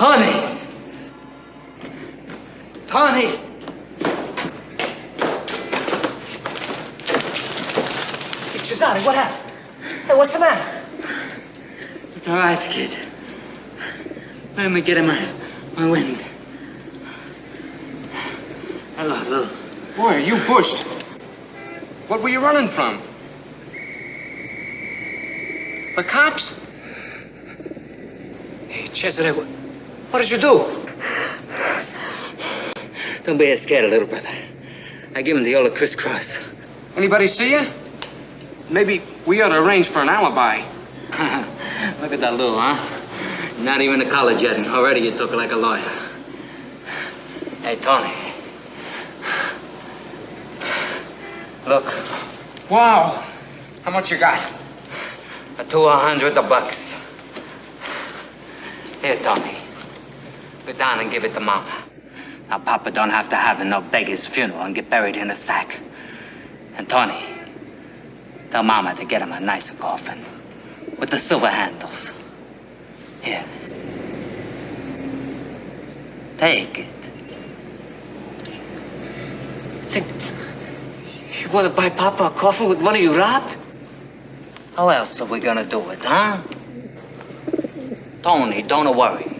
Tony! Tony! Hey, Cesare, what happened? Hey, what's the matter? It's all right, kid. Let me get him my wind. Hello. Boy, you bushed. What were you running from? The cops? Hey, Cesare, what did you do? Don't be scared, little brother. I give him the old crisscross. Anybody see you? Maybe we ought to arrange for an alibi. Look at that Lou, huh? Not even to college yet, and already you talk like a lawyer. Hey, Tony. Look. Wow. How much you got? $200. Here, Tony. Go down and give it to Mama. Now, Papa don't have to have no beggar's funeral and get buried in a sack. And Tony, tell Mama to get him a nicer coffin with the silver handles. Here. Take it. Think you want to buy Papa a coffin with money you robbed? How else are we gonna do it, huh? Tony, don't worry.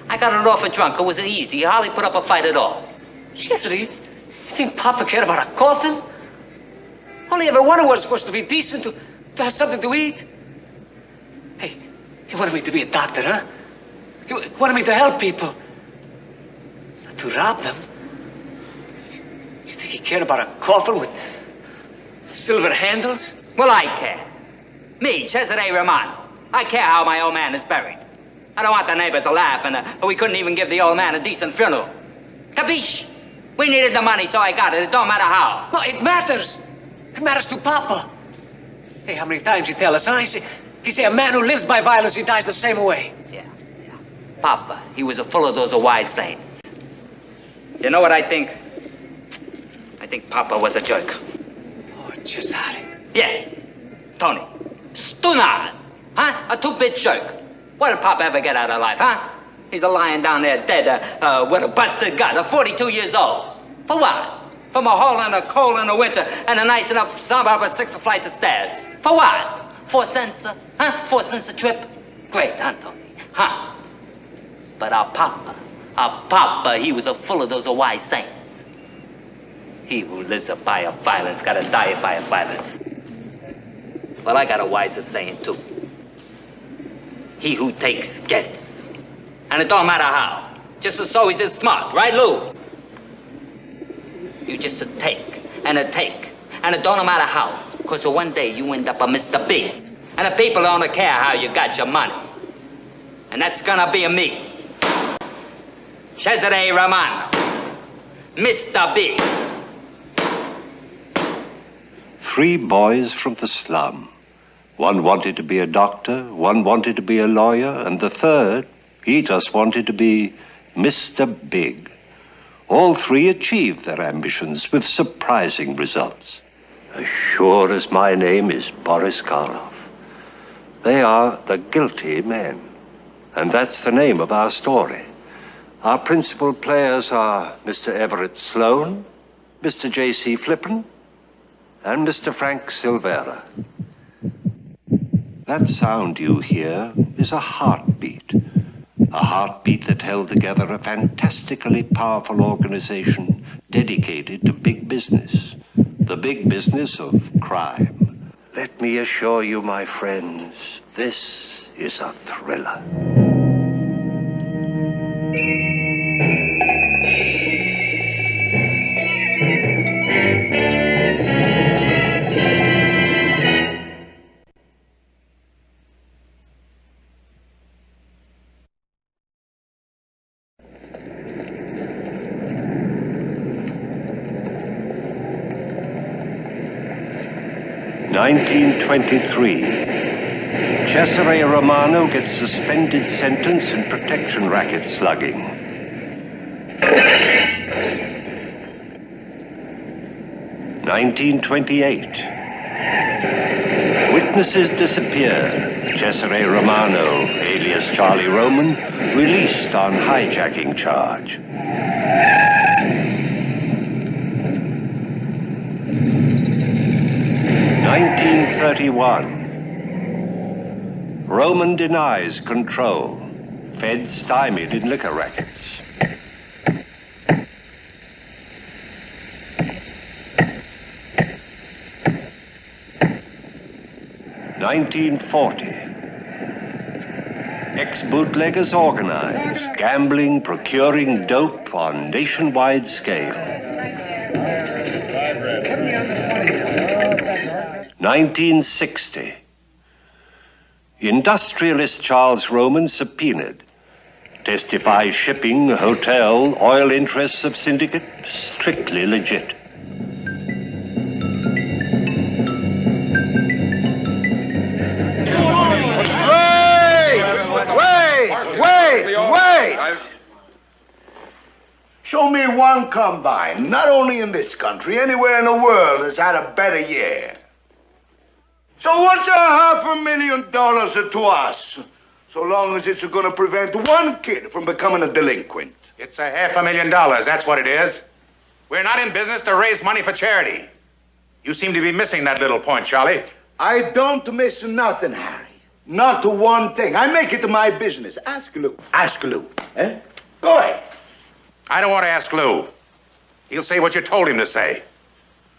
I got it off a drunk. It was easy. I hardly put up a fight at all. Cesare, you think Papa cared about a coffin? Only every one of us was supposed to be decent, to have something to eat. Hey, you wanted me to be a doctor, huh? You wanted me to help people. Not to rob them. You think he cared about a coffin with silver handles? Well, I care. Me, Cesare Romano. I care how my old man is buried. I don't want the neighbors to laugh, and we couldn't even give the old man a decent funeral. Capiche? We needed the money, so I got it. It don't matter how. No, it matters. It matters to Papa. Hey, how many times he tell us, huh? He say a man who lives by violence, he dies the same way. Yeah. Papa, he was full of those wise sayings. You know what I think? I think Papa was a jerk. Oh, Cesare. Yeah. Tony. Stunard. Huh? A two-bit jerk. What did Papa ever get out of life, huh? He's a lying down there dead with a busted gut, 42 years old. For what? From a hole in a cold in the winter and a nice enough suburb of 6 flights of stairs. For what? 4 cents, huh? 4 cents a trip? Great, huh, Tony? Huh? But our Papa, he was full of those wise sayings. He who lives by a violence gotta die by a violence. Well, I got a wiser saying, too. He who takes, gets. And it don't matter how. Just as so he's smart, right, Lou? You just take, and it don't matter how. Because one day you end up a Mr. Big. And the people don't care how you got your money. And that's gonna be me. Cesare Romano. Mr. Big. 3 boys from the slum. One wanted to be a doctor, one wanted to be a lawyer, and the third, he just wanted to be Mr. Big. All 3 achieved their ambitions with surprising results. As sure as my name is Boris Karloff. They are the Guilty Men. And that's the name of our story. Our principal players are Mr. Everett Sloan, Mr. J.C. Flippen, and Mr. Frank Silvera. That sound you hear is a heartbeat. A heartbeat that held together a fantastically powerful organization dedicated to big business. The big business of crime. Let me assure you, my friends, this is a thriller. 1923. Cesare Romano gets suspended sentence and protection racket slugging. 1928. Witnesses disappear. Cesare Romano, alias Charlie Roman, released on hijacking charge. 1931. Roman denies control. Feds stymied in liquor rackets. 1940. Ex-bootleggers organize, gambling, procuring dope on nationwide scale. 1960. Industrialist Charles Roman subpoenaed. Testifies shipping, hotel, oil interests of syndicate, strictly legit. Wait! Show me one combine, not only in this country, anywhere in the world that's had a better year. So what's $500,000 to us? So long as it's going to prevent one kid from becoming a delinquent. It's $500,000, that's what it is. We're not in business to raise money for charity. You seem to be missing that little point, Charlie. I don't miss nothing, Harry. Not one thing. I make it my business. Ask Lou. Ask Lou. Eh? Go ahead. I don't want to ask Lou. He'll say what you told him to say.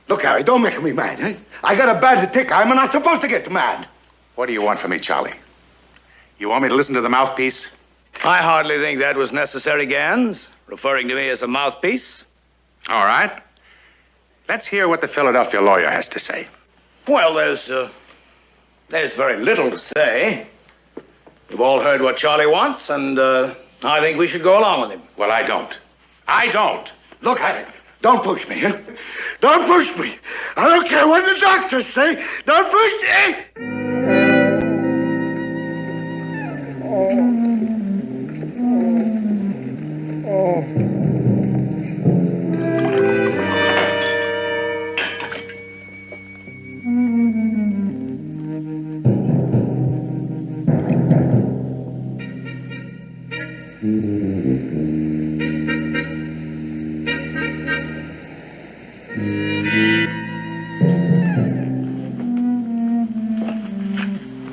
Look, Harry, don't make me mad, eh? I got a bad tick. I'm not supposed to get mad. What do you want from me, Charlie? You want me to listen to the mouthpiece? I hardly think that was necessary, Gans, referring to me as a mouthpiece. All right. Let's hear what the Philadelphia lawyer has to say. Well, there's very little to say. We've all heard what Charlie wants, and I think we should go along with him. Well, I don't. I don't. Look, Harry, don't push me, eh? Don't push me. I don't care what the doctors say. Don't push me.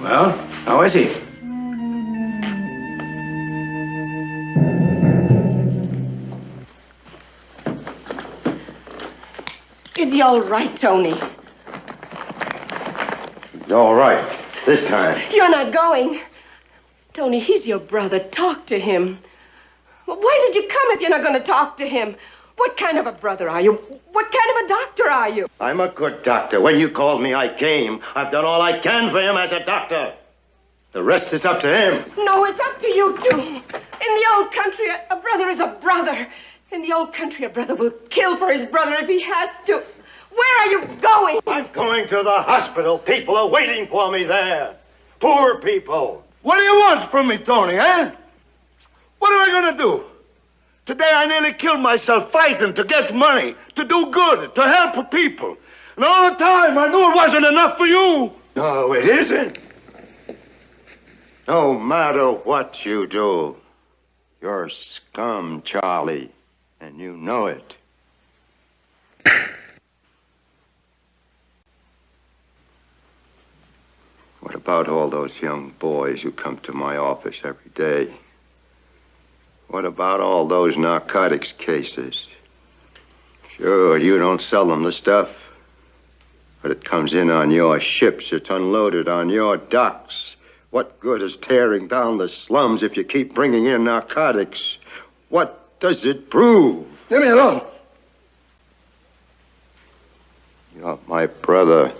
Well, how is he? Is he all right, Tony? All right, this time. You're not going. Tony, he's your brother. Talk to him. Why did you come if you're not going to talk to him? What kind of a brother are you? What kind of a doctor are you? I'm a good doctor. When you called me, I came. I've done all I can for him as a doctor. The rest is up to him. No, it's up to you, too. In the old country, a brother is a brother. In the old country, a brother will kill for his brother if he has to. Where are you going? I'm going to the hospital. People are waiting for me there. Poor people. What do you want from me, Tony, eh? What am I going to do? Today I nearly killed myself fighting to get money, to do good, to help people. And all the time I knew it wasn't enough for you. No, it isn't. No matter what you do, you're scum, Charlie, and you know it. What about all those young boys who come to my office every day? What about all those narcotics cases? Sure, you don't sell them the stuff, but it comes in on your ships. It's unloaded on your docks. What good is tearing down the slums if you keep bringing in narcotics? What does it prove? Leave me alone. You're my brother.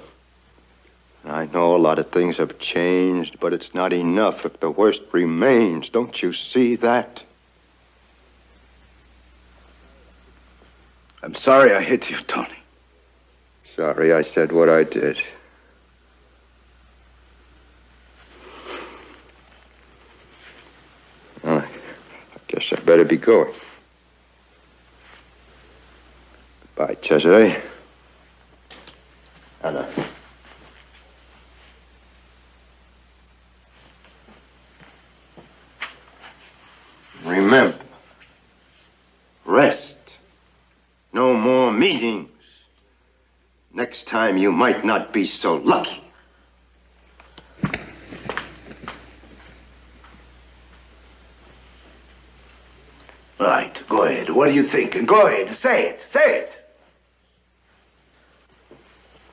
I know a lot of things have changed, but it's not enough if the worst remains. Don't you see that? I'm sorry I hit you, Tony. Sorry I said what I did. better be going. Bye, Cesare. Anna. Remember, rest. No more meetings. Next time you might not be so lucky. Right, go ahead. What are you thinking? Go ahead, say it, say it.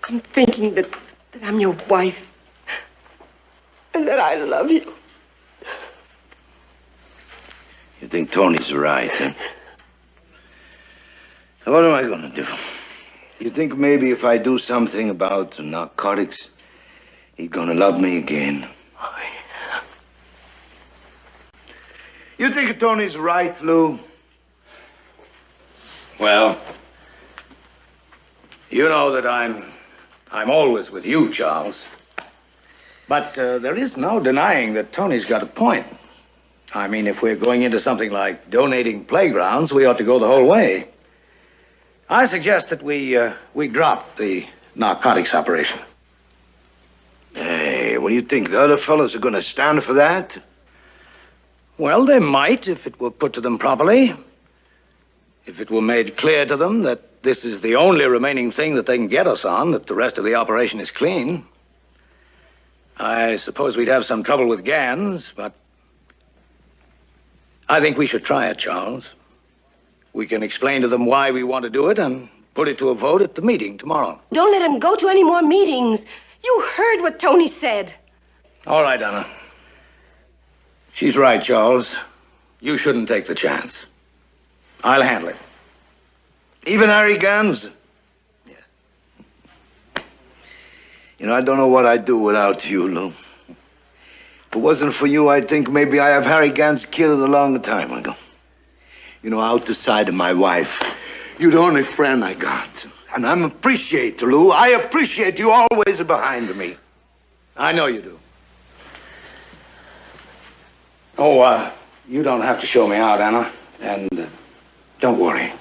I'm thinking that I'm your wife and that I love you. You think Tony's right, huh? What am I gonna do? You think maybe if I do something about narcotics, he's gonna love me again? You think Tony's right, Lou? Well, you know that I'm always with you, Charles. But there is no denying that Tony's got a point. I mean, if we're going into something like donating playgrounds, we ought to go the whole way. I suggest that we drop the narcotics operation. Hey, what do you think? The other fellas are gonna stand for that? Well, they might if it were put to them properly. If it were made clear to them that this is the only remaining thing that they can get us on, that the rest of the operation is clean. I suppose we'd have some trouble with Gans, but I think we should try it, Charles. We can explain to them why we want to do it and put it to a vote at the meeting tomorrow. Don't let him go to any more meetings. You heard what Tony said. All right, Anna. She's right, Charles. You shouldn't take the chance. I'll handle it. Even Harry Gans? Yes. You know, I don't know what I'd do without you, Lou. If it wasn't for you, I'd think maybe I have Harry Gans killed a long time ago. You know, out the side of my wife, you're the only friend I got. And I appreciate you, Lou. I appreciate you always behind me. I know you do. Oh, you don't have to show me out, Anna. And don't worry.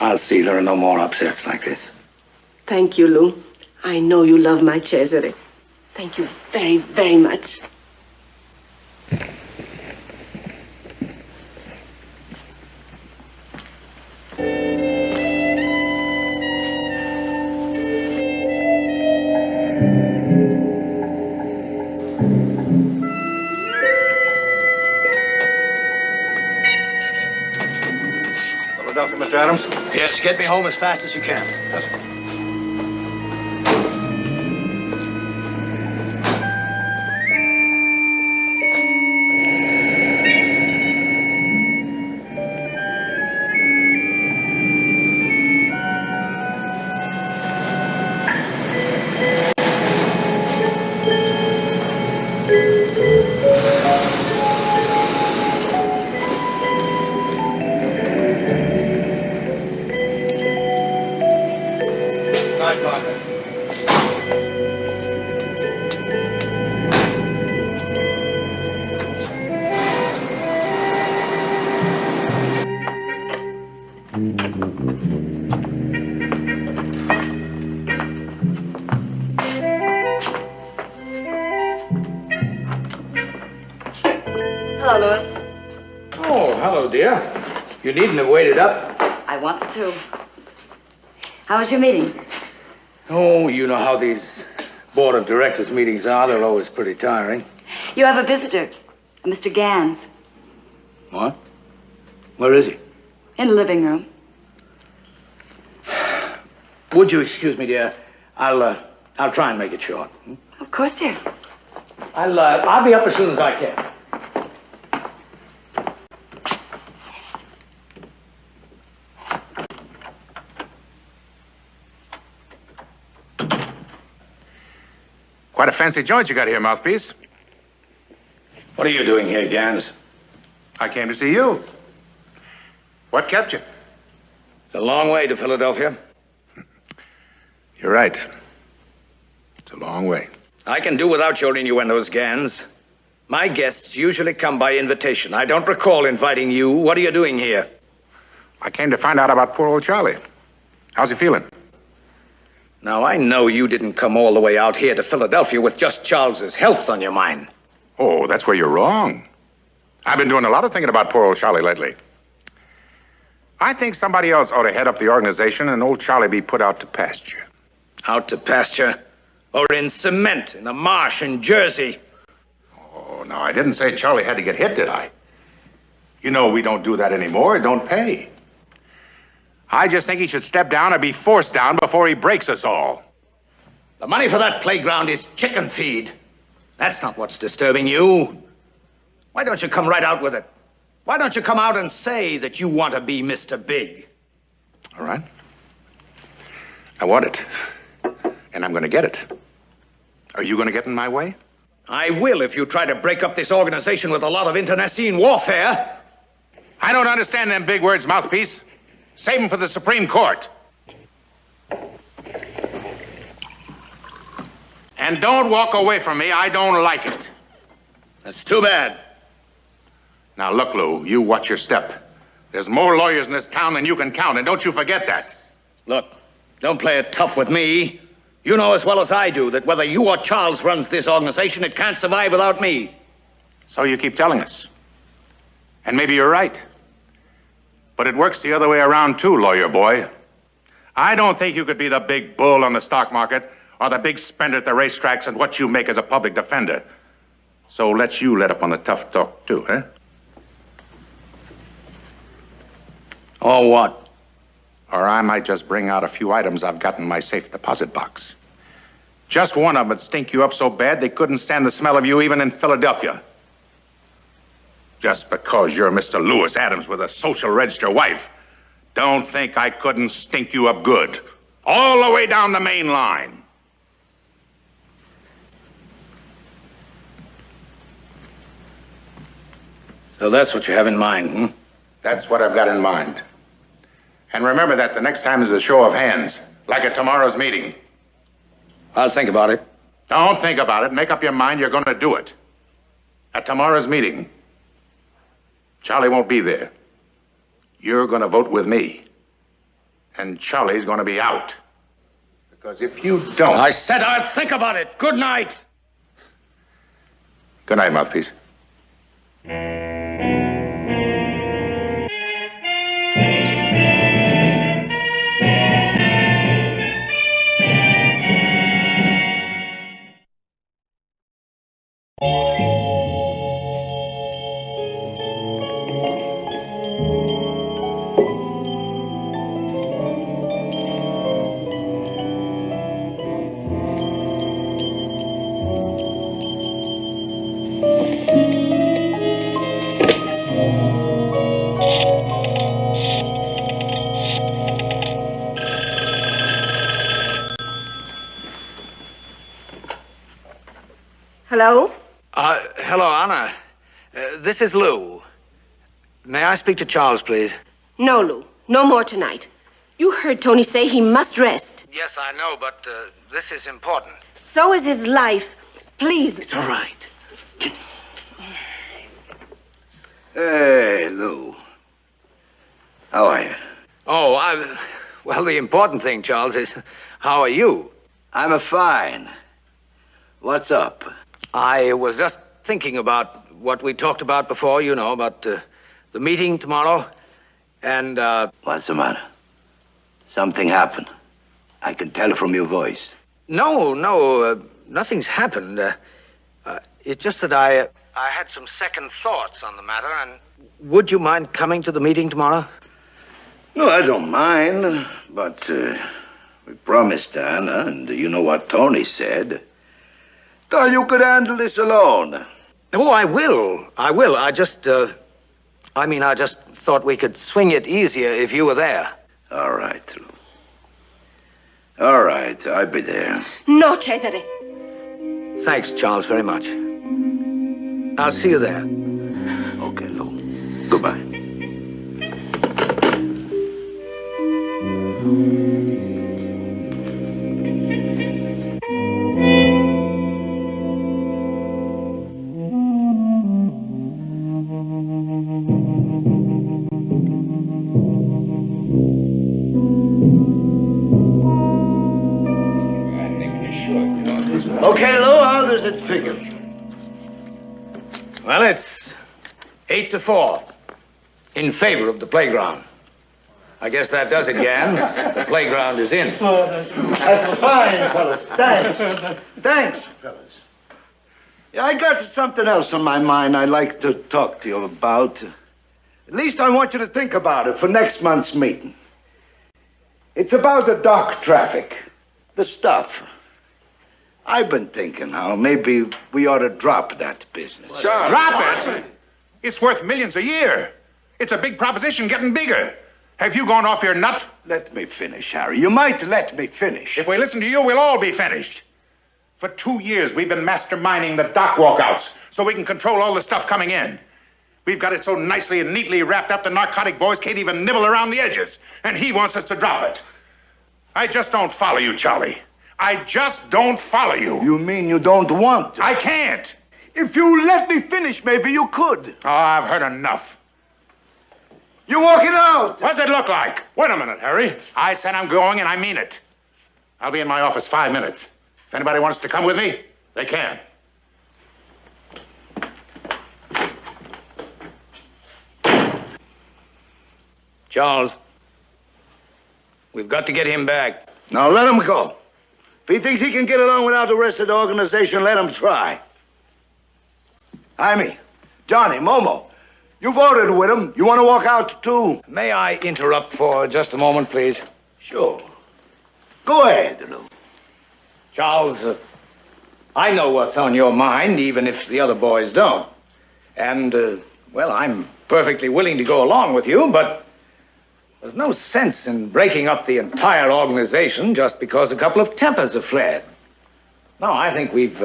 I'll see there are no more upsets like this. Thank you, Lou. I know you love my Cesare. Thank you very, very much. Philadelphia, Mr. Adams? Yes, get me home as fast as you can. Yes, sir. Hello, Louis. Oh, hello, dear. You needn't have waited up. I wanted to. How was your meeting? Oh, you know how these board of directors meetings are. They're always pretty tiring. You have a visitor, a Mr. Gans, What? Where is he? in the living room. Would you excuse me, dear? I'll try and make it short. Of course, dear. I'll be up as soon as I can. Quite a fancy joint you got here, Mouthpiece. What are you doing here, Gans? I came to see you. What kept you? It's a long way to Philadelphia. You're right. It's a long way. I can do without your innuendos, Gans. My guests usually come by invitation. I don't recall inviting you. What are you doing here? I came to find out about poor old Charlie. How's he feeling? Now, I know you didn't come all the way out here to Philadelphia with just Charles's health on your mind. Oh, that's where you're wrong. I've been doing a lot of thinking about poor old Charlie lately. I think somebody else ought to head up the organization and old Charlie be put out to pasture. Out to pasture? Or in cement in a marsh in Jersey? Oh, no, I didn't say Charlie had to get hit, did I? You know we don't do that anymore. It don't pay. I just think he should step down or be forced down before he breaks us all. The money for that playground is chicken feed. That's not what's disturbing you. Why don't you come right out with it? Why don't you come out and say that you want to be Mr. Big? All right. I want it. And I'm going to get it. Are you going to get in my way? I will if you try to break up this organization with a lot of internecine warfare. I don't understand them big words, mouthpiece. Save them for the Supreme Court. And don't walk away from me. I don't like it. That's too bad. Now, look, Lou, you watch your step. There's more lawyers in this town than you can count, and don't you forget that. Look, don't play it tough with me. You know as well as I do that whether you or Charles runs this organization, it can't survive without me. So you keep telling us. And maybe you're right. But it works the other way around, too, lawyer boy. I don't think you could be the big bull on the stock market or the big spender at the racetracks and what you make as a public defender. So let you let up on the tough talk, too, eh? Or what? Or I might just bring out a few items I've got in my safe deposit box. Just one of them would stink you up so bad they couldn't stand the smell of you even in Philadelphia. Just because you're Mr. Lewis Adams with a social register wife, don't think I couldn't stink you up good. All the way down the main line. So that's what you have in mind, hmm? That's what I've got in mind. And remember that the next time there's a show of hands, like at tomorrow's meeting. I'll think about it. Don't think about it. Make up your mind you're going to do it. At tomorrow's meeting, Charlie won't be there. You're going to vote with me. And Charlie's going to be out. Because if you don't... I said I'll think about it. Good night. Good night, Mouthpiece. Hello? Hello, Anna. This is Lou. May I speak to Charles, please? No, Lou. No more tonight. You heard Tony say he must rest. Yes, I know, but this is important. So is his life. Please. It's all right. Hey, Lou. How are you? Oh, well, the important thing, Charles, is how are you? I'm fine. What's up? I was just thinking about what we talked about before, you know, about the meeting tomorrow, and, What's the matter? Something happened. I can tell from your voice. No, nothing's happened. It's just that I had some second thoughts on the matter, and would you mind coming to the meeting tomorrow? No, I don't mind, but we promised Anna, and you know what Tony said. Thought you could handle this alone. Oh, I will. I just thought we could swing it easier if you were there. All right, Lou. All right, I'll be there. No, Cesare. Thanks, Charles, very much. I'll see you there. Okay, Lou. Goodbye. Okay, Lou, how does it figure? Well, it's 8-4 in favor of the playground. I guess that does it, Gans. The playground is in. That's fine, fellas. Thanks. Thanks, fellas. Yeah, I got something else on my mind I'd like to talk to you about. At least I want you to think about it for next month's meeting. It's about the dock traffic, the stuff. I've been thinking how maybe we ought to drop that business. Drop it? It's worth millions a year. It's a big proposition getting bigger. Have you gone off your nut? Let me finish, Harry. You might let me finish. If we listen to you, we'll all be finished. For 2 years, we've been masterminding the dock walkouts so we can control all the stuff coming in. We've got it so nicely and neatly wrapped up the narcotic boys can't even nibble around the edges. And he wants us to drop it. I just don't follow you, Charlie. I just don't follow you. You mean you don't want to? I can't. If you let me finish, maybe you could. Oh, I've heard enough. You walking out? What's it look like? Wait a minute, Harry. I said I'm going, and I mean it. I'll be in my office 5 minutes. If anybody wants to come with me, they can. Charles, we've got to get him back. Now let him go. If he thinks he can get along without the rest of the organization, let him try. Jaime, Johnny, Momo, you voted with him. You want to walk out too? May I interrupt for just a moment, please? Sure. Go ahead, Lou. Charles, I know what's on your mind, even if the other boys don't. And, well, I'm perfectly willing to go along with you, but there's no sense in breaking up the entire organization just because a couple of tempers have flared. No, I think we've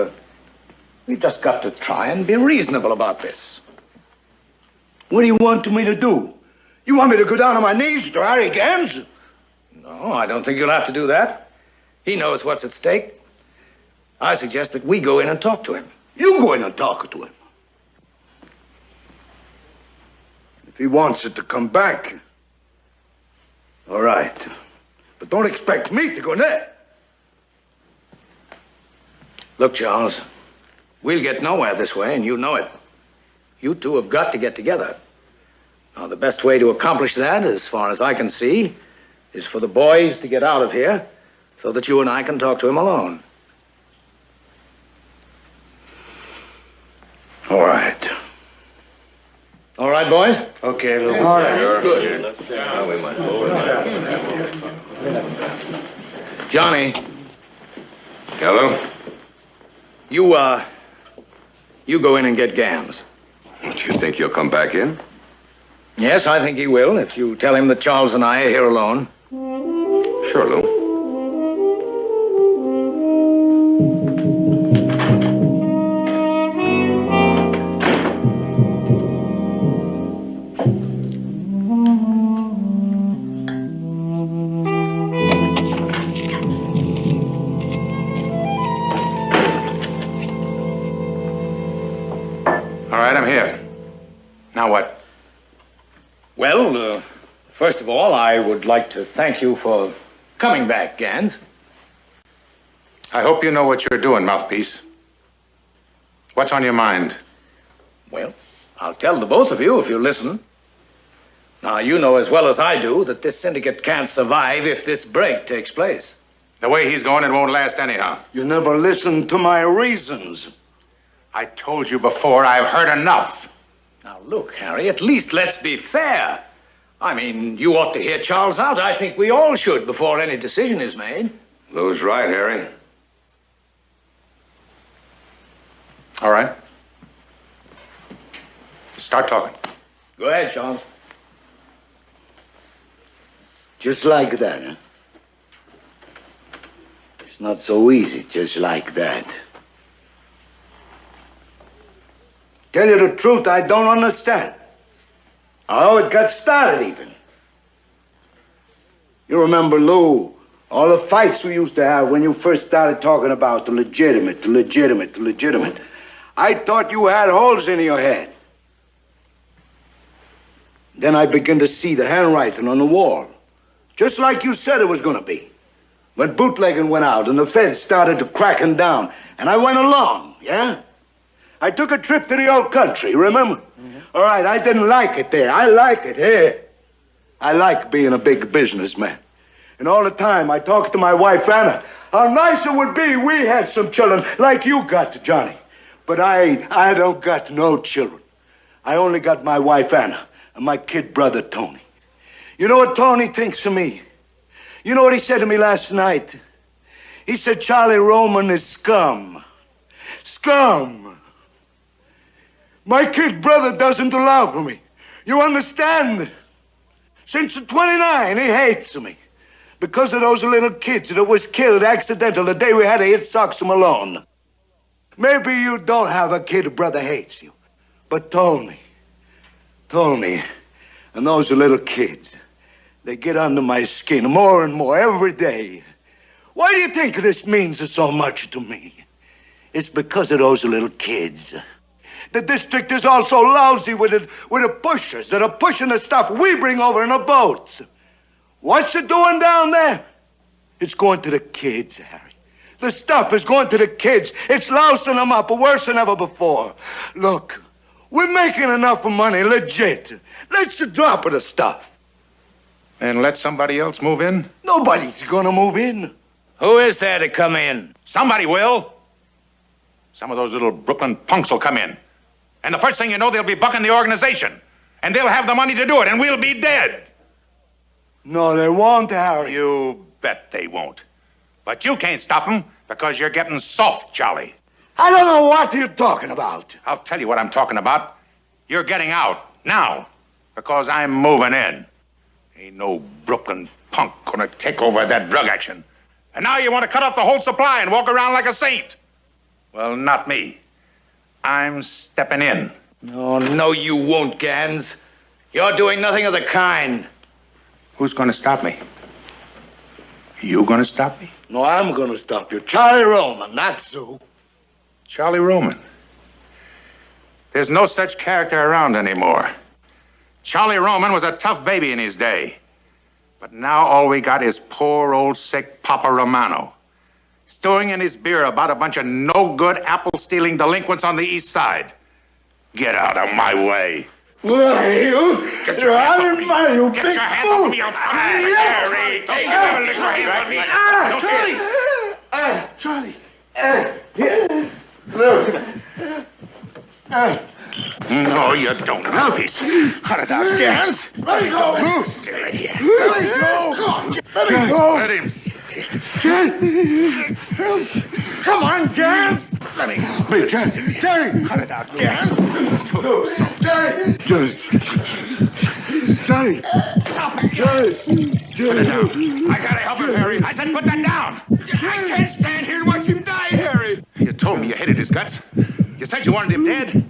just got to try and be reasonable about this. What do you want me to do? You want me to go down on my knees to Harry Gans? No, I don't think you'll have to do that. He knows what's at stake. I suggest that we go in and talk to him. You go in and talk to him. If he wants it to come back, all right. But don't expect me to go there. Look, Charles, we'll get nowhere this way, and you know it. You two have got to get together. Now, the best way to accomplish that, as far as I can see, is for the boys to get out of here so that you and I can talk to him alone. All right. All right, boys? Okay, Lou. All right. Good. Johnny. Hello? You go in and get Gans. Do you think he'll come back in? Yes, I think he will, if you tell him that Charles and I are here alone. Sure, Lou. All right, I'm here. Now what? Well, first of all, I would like to thank you for coming back, Gans. I hope you know what you're doing, Mouthpiece. What's on your mind? Well, I'll tell the both of you if you listen. Now, you know as well as I do that this syndicate can't survive if this break takes place. The way he's going, it won't last anyhow. You never listened to my reasons. I told you before, I've heard enough. Now, look, Harry, at least let's be fair. I mean, you ought to hear Charles out. I think we all should before any decision is made. Lou's right, Harry. All right. Start talking. Go ahead, Charles. Just like that, huh? It's not so easy, just like that. Tell you the truth, I don't understand. How it got started, even. You remember, Lou, all the fights we used to have when you first started talking about the legitimate. I thought you had holes in your head. Then I began to see the handwriting on the wall. Just like you said it was gonna be. when bootlegging went out and the feds started to cracking down, and I went along, yeah? I took a trip to the old country, remember? Mm-hmm. All right, I didn't like it there. I like it here. I like being a big businessman. And all the time I talked to my wife, Anna, how nice it would be we had some children like you got, Johnny. But I don't got no children. I only got my wife, Anna, and my kid brother, Tony. You know what Tony thinks of me? You know what he said to me last night? He said Charlie Roman is scum. Scum. My kid brother doesn't love me. You understand? Since 29, he hates me. Because of those little kids that was killed accidental the day we had to hit Sox Malone. Maybe you don't have a kid brother hates you. But Tony, and those little kids, they get under my skin more and more every day. Why do you think this means so much to me? It's because of those little kids. The district is also lousy with the pushers that are pushing the stuff we bring over in the boats. What's it doing down there? It's going to the kids, Harry. The stuff is going to the kids. It's lousing them up worse than ever before. Look, we're making enough money, legit. Let's drop the stuff. And let somebody else move in? Nobody's gonna move in. Who is there to come in? Somebody will. Some of those little Brooklyn punks will come in. And the first thing you know, they'll be bucking the organization. And they'll have the money to do it, and we'll be dead. No, they won't, Harry. You bet they won't. But you can't stop them because you're getting soft, Charlie. I don't know what you're talking about. I'll tell you what I'm talking about. You're getting out now because I'm moving in. Ain't no Brooklyn punk gonna take over that drug action. And now you want to cut off the whole supply and walk around like a saint. Well, not me. I'm stepping in. No, you won't, Gans. You're doing nothing of the kind. Who's gonna stop me? You gonna stop me? No, I'm gonna stop you. Charlie Roman, that's who. Charlie Roman. There's no such character around anymore. Charlie Roman was a tough baby in his day. But now all we got is poor old sick Papa Romano, stewing in his beer about a bunch of no-good apple-stealing delinquents on the east side. Get out of my way. You? Get your hands off me. You Get big your hands fool. off me, you Harry. Don't you ever lift your hands on me. Charlie. Here. Look. No, you don't, mouthpiece. Cut it out, Gans. Let me go. Stay right here. Let me go. Let me go. Let him sit. Come on, Gans. Let me go. Jerry. Cut it out, Gans. Jerry. Jerry. Stop it, Gans. Put it down. I gotta help him, Harry. I said put that down. I can't stand here and watch him die, Harry. You told me you hated his guts. You said you wanted him dead.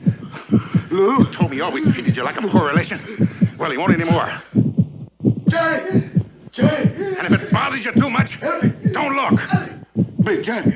Lou? You told me he always treated you like a poor relation. Well, he won't anymore. Jerry. And if it bothers you too much, don't look. Big Jerry.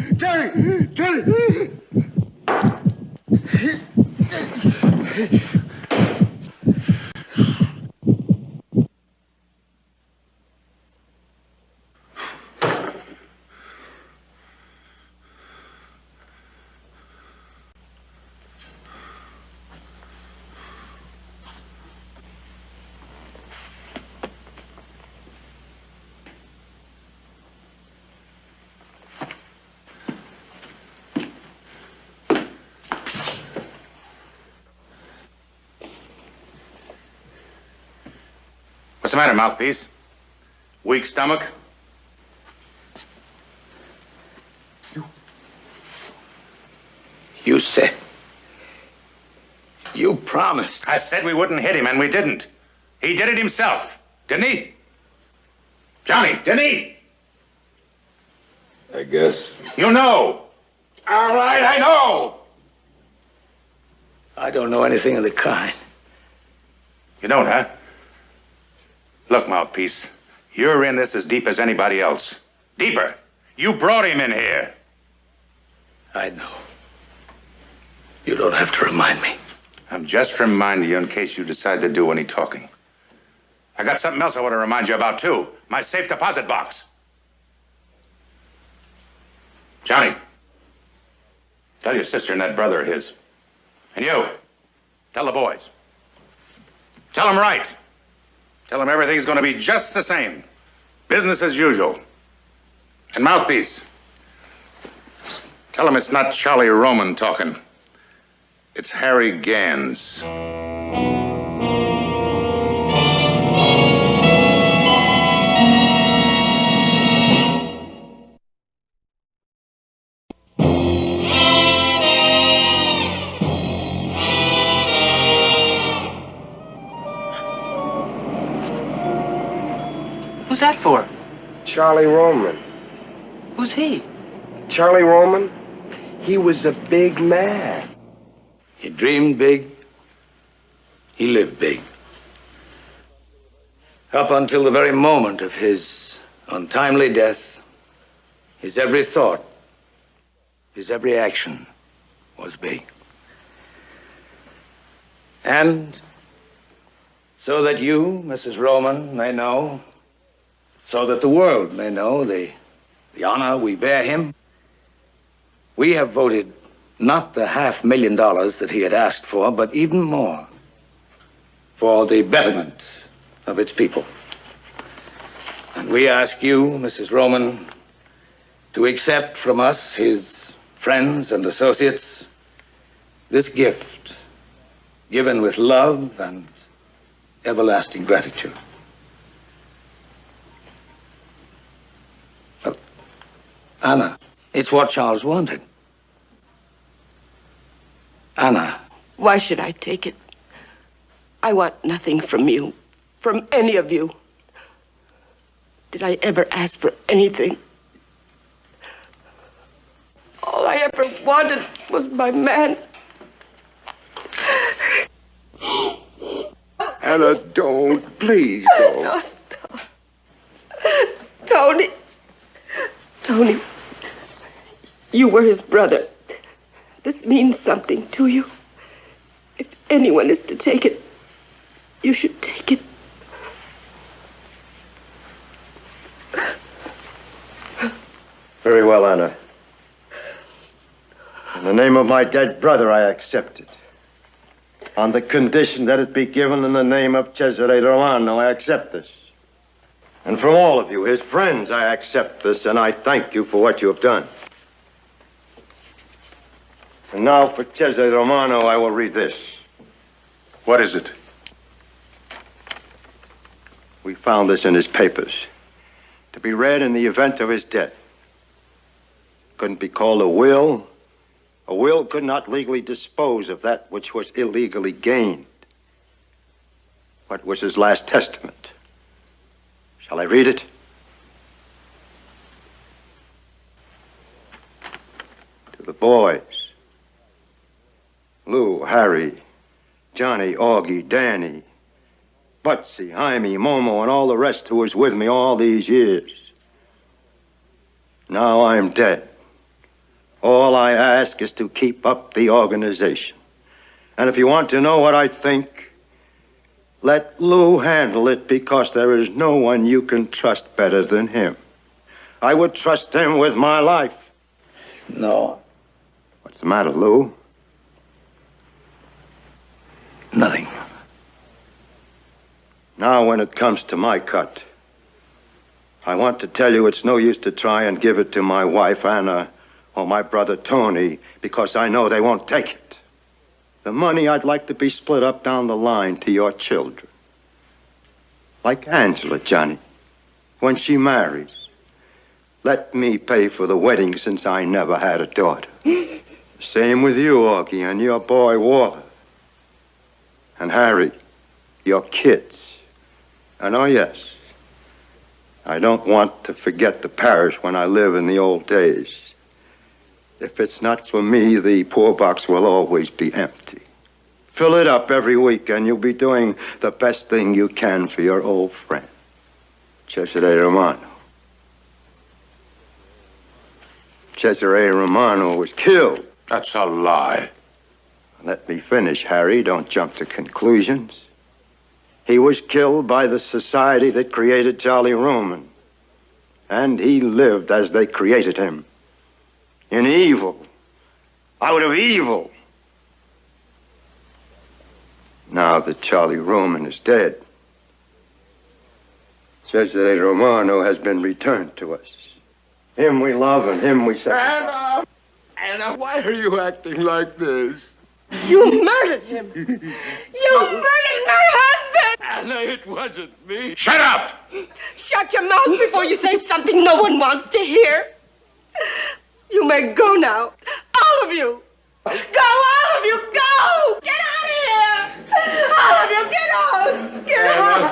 What's the matter, mouthpiece? Weak stomach? You said. You promised. I said we wouldn't hit him, and we didn't. He did it himself, didn't he? Johnny, didn't he? I guess. You know. All right, I know. I don't know anything of the kind. You don't, huh? Look, mouthpiece, you're in this as deep as anybody else. Deeper. You brought him in here. I know. You don't have to remind me. I'm just reminding you in case you decide to do any talking. I got something else I want to remind you about, too. My safe deposit box. Johnny, tell your sister and that brother of his. And you, tell the boys. Tell them right. Tell them everything's going to be just the same. Business as usual. And Mouthpiece, tell them it's not Charlie Roman talking. It's Harry Gans. Who's that for? Charlie Roman. Who's he? Charlie Roman? He was a big man. He dreamed big. He lived big. Up until the very moment of his untimely death, his every thought, his every action was big. And so that you, Mrs. Roman, may know, so that the world may know the honor we bear him, we have voted not the $500,000 that he had asked for, but even more, for the betterment of its people. And we ask you, Mrs. Roman, to accept from us, his friends and associates, this gift, given with love and everlasting gratitude. Anna, it's what Charles wanted. Anna. Why should I take it? I want nothing from you, from any of you. Did I ever ask for anything? All I ever wanted was my man. Anna, don't. Please don't. No, stop. Tony. Tony, you were his brother. This means something to you. If anyone is to take it, you should take it. Very well, Anna. In the name of my dead brother, I accept it. On the condition that it be given in the name of Cesare Romano, I accept this. And from all of you, his friends, I accept this, and I thank you for what you have done. And now for Cesare Romano, I will read this. What is it? We found this in his papers. To be read in the event of his death. Couldn't be called a will. A will could not legally dispose of that which was illegally gained. What was his last testament? Shall I read it? To the boys. Lou, Harry, Johnny, Augie, Danny, Butsy, Jaime, Momo, and all the rest who was with me all these years. Now I'm dead. All I ask is to keep up the organization. And if you want to know what I think, let Lou handle it, because there is no one you can trust better than him. I would trust him with my life. No. What's the matter, Lou? Nothing. Now, when it comes to my cut, I want to tell you it's no use to try and give it to my wife, Anna, or my brother, Tony, because I know they won't take it. The money I'd like to be split up down the line to your children. Like Angela, Johnny, when she marries. Let me pay for the wedding since I never had a daughter. Same with you, Augie, and your boy, Walter. And Harry, your kids. And oh, yes, I don't want to forget the parish when I live in the old days. If it's not for me, the poor box will always be empty. Fill it up every week, and you'll be doing the best thing you can for your old friend, Cesare Romano. Cesare Romano was killed. That's a lie. Let me finish, Harry. Don't jump to conclusions. He was killed by the society that created Charlie Roman. And he lived as they created him. in evil, out of evil. Now that Charlie Roman is dead, Cesare Romano has been returned to us. Him we love and him we sacrifice. Anna, why are you acting like this? You murdered him. You murdered my husband. Anna, it wasn't me. Shut up! Shut your mouth before you say something no one wants to hear. You may go now. All of you. Go, all of you, go! Get out of here! All of you, get out! Get out!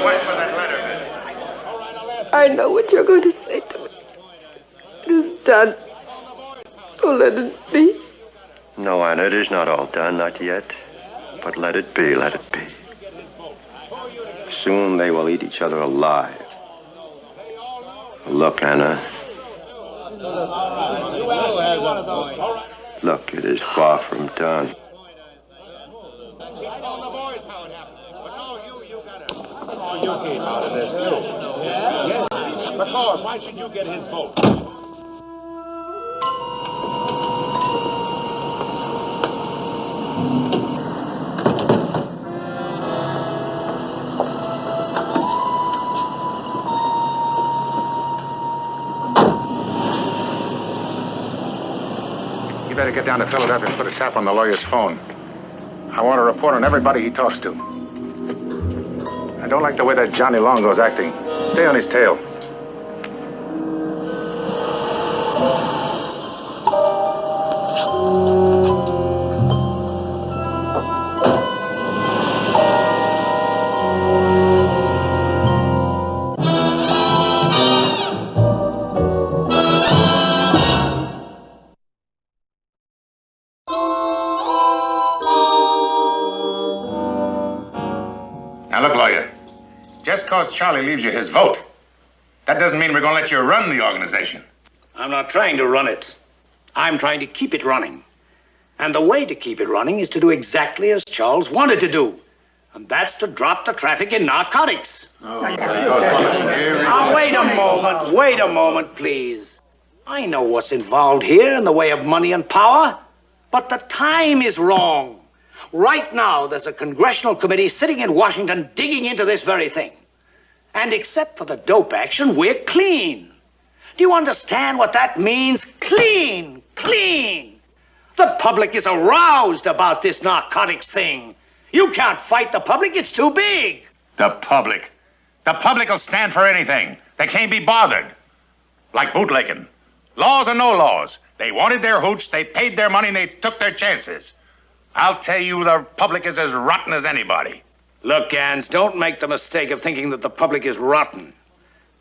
What's for that letter? I know what you're going to say to me. It is done. So let it be. No, Anna, it is not all done, not yet. But let it be, let it be. Soon they will eat each other alive. Look, Anna. Look, it is far from done. You came out of this, too. Yes, because why should you get his vote? You better get down to Philadelphia and put a tap on the lawyer's phone. I want a report on everybody he talks to. I don't like the way that Johnny Longo's acting. Stay on his tail. Now look, lawyer. Just because Charlie leaves you his vote, that doesn't mean we're going to let you run the organization. I'm not trying to run it. I'm trying to keep it running. And the way to keep it running is to do exactly as Charles wanted to do. And that's to drop the traffic in narcotics. Now, wait a moment, please. I know what's involved here in the way of money and power, but the time is wrong. Right now, there's a congressional committee sitting in Washington digging into this very thing. And except for the dope action, we're clean. Do you understand what that means? Clean, clean. The public is aroused about this narcotics thing. You can't fight the public, it's too big. The public. The public will stand for anything. They can't be bothered. Like bootlegging. Laws or no laws. They wanted their hooch, they paid their money, and they took their chances. I'll tell you, the public is as rotten as anybody. Look, Gans, don't make the mistake of thinking that the public is rotten.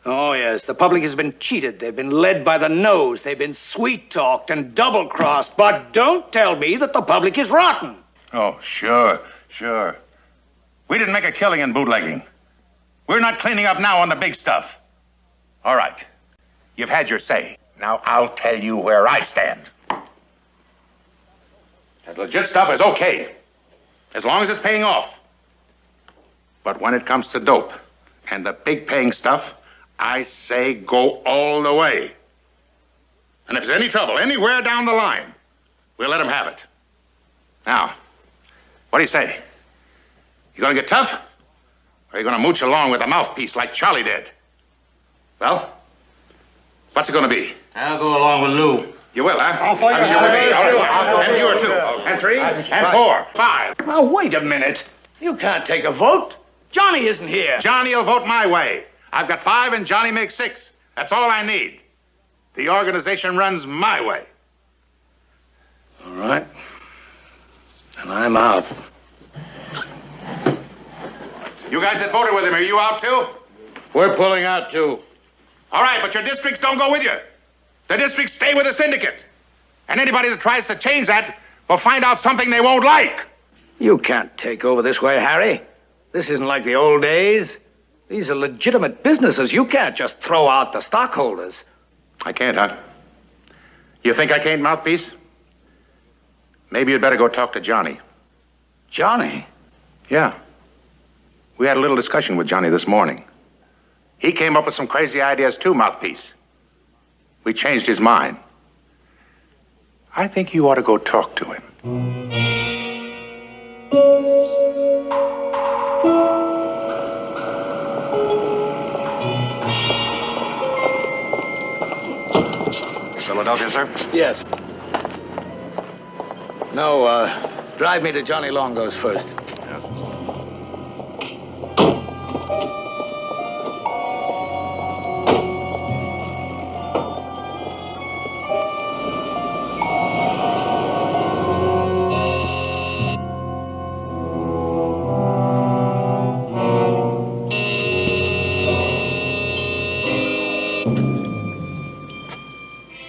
Oh, yes, the public has been cheated. They've been led by the nose. They've been sweet-talked and double-crossed. But don't tell me that the public is rotten. Oh, sure. We didn't make a killing in bootlegging. We're not cleaning up now on the big stuff. All right. You've had your say. Now I'll tell you where I stand. That legit stuff is okay, as long as it's paying off. But when it comes to dope and the big paying stuff, I say go all the way. And if there's any trouble anywhere down the line, we'll let them have it. Now, what do you say? You gonna get tough? Or are you gonna mooch along with a mouthpiece like Charlie did? Well, what's it gonna be? I'll go along with Lou. You will, huh? I'll fight you with me. All right. And you are 2. And 3. And 4. 5. Now, wait a minute. You can't take a vote. Johnny isn't here. Johnny will vote my way. I've got 5 and Johnny makes 6. That's all I need. The organization runs my way. All right. And I'm out. You guys that voted with him, are you out too? We're pulling out, too. All right, but your districts don't go with you. The districts stay with the syndicate. And anybody that tries to change that will find out something they won't like. You can't take over this way, Harry. This isn't like the old days. These are legitimate businesses. You can't just throw out the stockholders. I can't, huh? You think I can't, Mouthpiece? Maybe you'd better go talk to Johnny. Johnny? Yeah. We had a little discussion with Johnny this morning. He came up with some crazy ideas too, Mouthpiece. We changed his mind. I think you ought to go talk to him. Philadelphia, sir? Yes. No, drive me to Johnny Longo's first.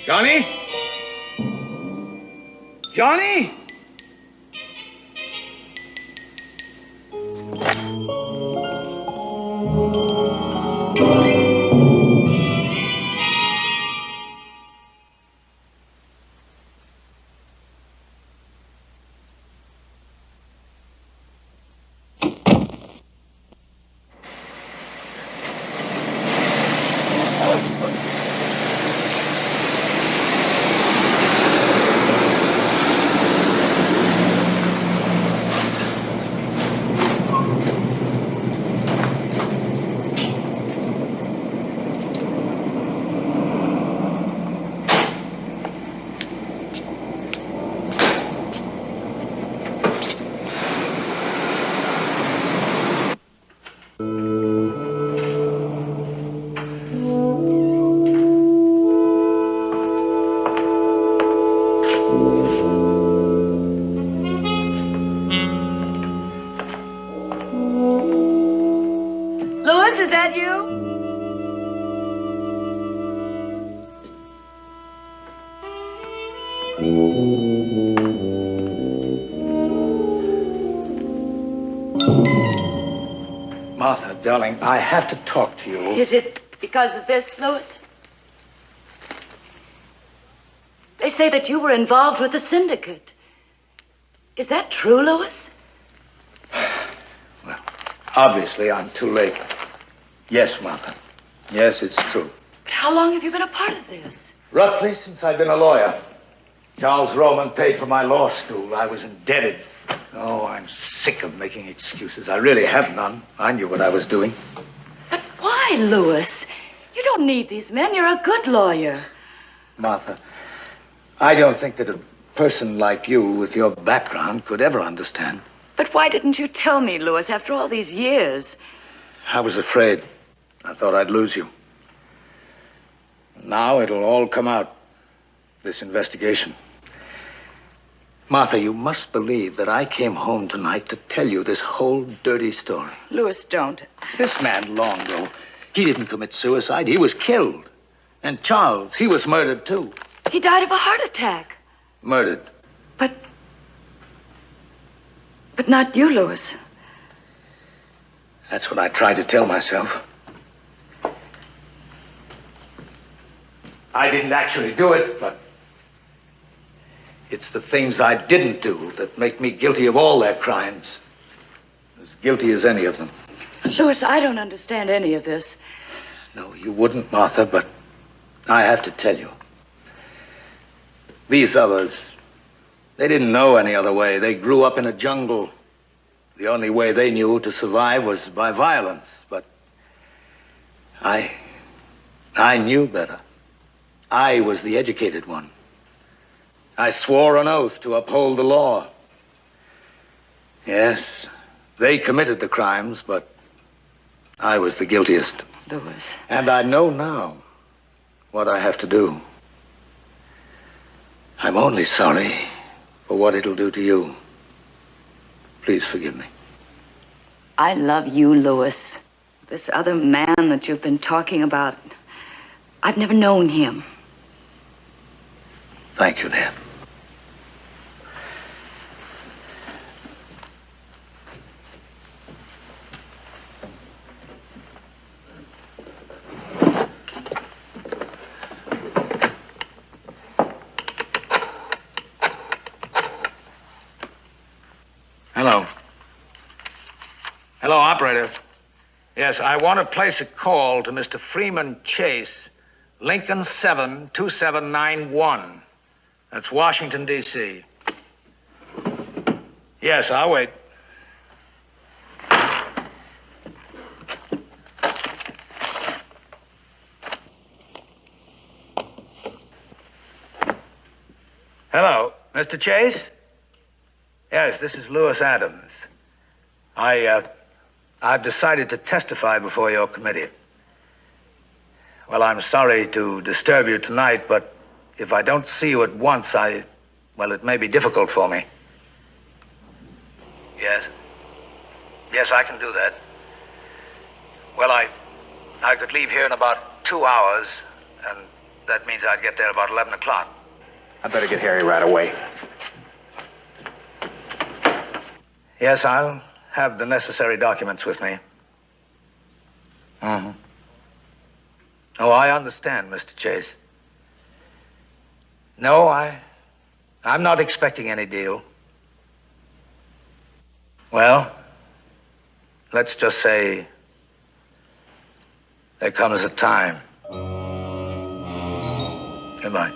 Johnny? Johnny? Louis, is that you? Martha, darling, I have to talk to you. Is it because of this, Louis? They say that you were involved with the syndicate. Is that true, Louis? Obviously, I'm too late. Yes, Martha. Yes, it's true. How long have you been a part of this? Roughly since I've been a lawyer. Charles Roman paid for my law school. I was indebted. Oh, I'm sick of making excuses. I really have none. I knew what I was doing. But why, Louis? You don't need these men. You're a good lawyer. Martha, I don't think that a person like you with your background could ever understand. But why didn't you tell me, Louis, after all these years? I was afraid. I thought I'd lose you. Now it'll all come out, this investigation. Martha, you must believe that I came home tonight to tell you this whole dirty story. Louis, don't. This man, Longo, he didn't commit suicide. He was killed. And Charles, he was murdered, too. He died of a heart attack. Murdered. But not you, Louis. That's what I tried to tell myself. I didn't actually do it, but it's the things I didn't do that make me guilty of all their crimes. As guilty as any of them. Louis, I don't understand any of this. No, you wouldn't, Martha, but I have to tell you. These others, they didn't know any other way. They grew up in a jungle. The only way they knew to survive was by violence. But I knew better. I was the educated one. I swore an oath to uphold the law. Yes, they committed the crimes, but I was the guiltiest. Louis. And I know now what I have to do. I'm only sorry for what it'll do to you. Please forgive me. I love you, Louis. This other man that you've been talking about, I've never known him. Thank you, dear. Hello. Hello, operator. Yes, I want to place a call to Mr. Freeman Chase, Lincoln 7, 2791. That's Washington, D.C. Yes, I'll wait. Hello, Mr. Chase? Yes, this is Lewis Adams. I've decided to testify before your committee. Well, I'm sorry to disturb you tonight, but if I don't see you at once, well, it may be difficult for me. Yes. Yes, I can do that. Well, I could leave here in about 2 hours, and that means I'd get there about 11 o'clock. I better get Harry right away. Yes, I'll have the necessary documents with me. Mm-hmm. Oh, I understand, Mr. Chase. No, I'm not expecting any deal. Well, let's just say there comes a time. Goodbye.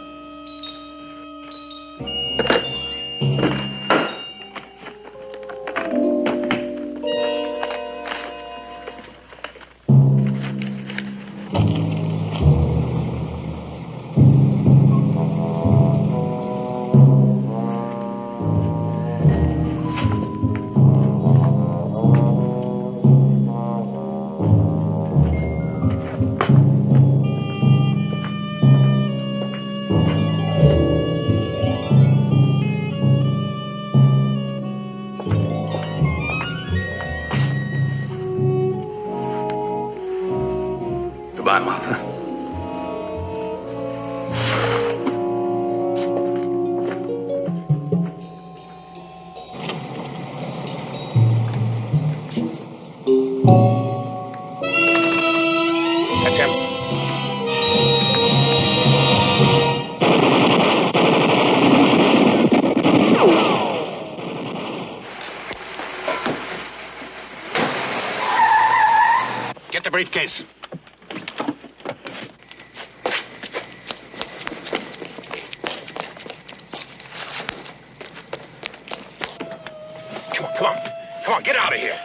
Goodbye, Martha. That's him. Get the briefcase. Come on, get out of here.